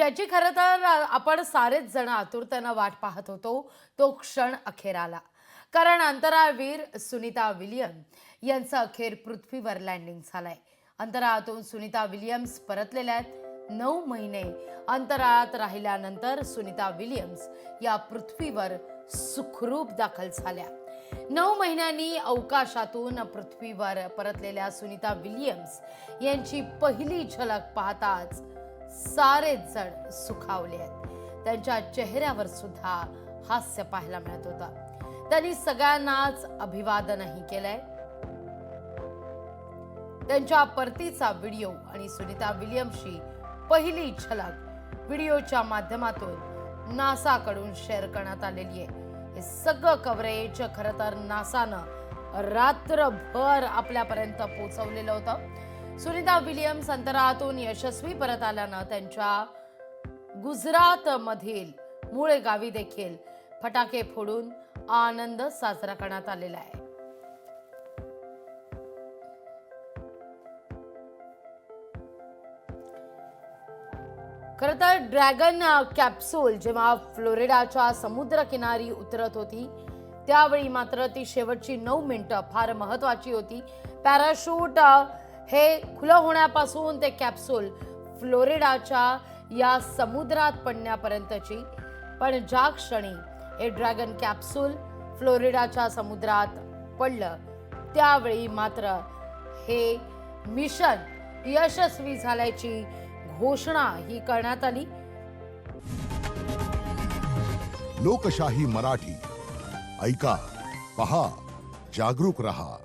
ज्याची खरं तर आपण सारेच जण आतुरतेनं वाट पाहत होतो तो क्षण अखेर आला. कारण अंतराळवीर सुनीता विल्यम यांचं अखेर पृथ्वीवर लँडिंग झालंय. अंतराळातून सुनीता विल्यम्स परतलेल्या आहेत. 9 महिने अंतराळात राहिल्यानंतर सुनीता विल्यम्स या पृथ्वीवर सुखरूप दाखल झाल्या. 9 महिन्यांनी अवकाशातून पृथ्वीवर परतलेल्या सुनीता विल्यम्स यांची पहिली झलक पाहताच सारेच जण सुखावले आहेत. त्यांच्या चेहऱ्यावर सुद्धा हास्य पाहायला मिळत होतं. त्यांनी सगळ्यांनाच अभिवादनही केलंय. त्यांच्या परतीचा व्हिडिओ आणि सुनीता विल्यम्सची पहिली झलक व्हिडिओच्या माध्यमातून नासाकडून शेअर करण्यात आलेली आहे. हे सगळं कव्हरेज खरं तर नासानं रात्रभर आपल्यापर्यंत पोहोचवलेलं होतं. सुनीता विल्यम्स अंतराळातून यशस्वी परत आल्यानं त्यांच्या गुजरात मधील मूळ गावी देखील फटाके फोडून आनंद साजरा करण्यात आलेला आहे. खरं तर ड्रॅगन कॅप्सूल जेव्हा फ्लोरिडाच्या समुद्रकिनारी उतरत होती त्यावेळी मात्र ती शेवटची 9 मिनिटं फार महत्वाची होती. पॅराशूट हे खुलं होण्यापासून ते कॅप्सूल फ्लोरिडाच्या या समुद्रात पडण्यापर्यंतची, पण ज्या क्षणी हे ड्रॅगन कॅप्सूल फ्लोरिडाच्या समुद्रात पडलं त्यावेळी मात्र हे मिशन यशस्वी झाल्याची घोषणा ही करण्यात आली. लोकशाही मराठी ऐका, पहा, जागरूक रहा.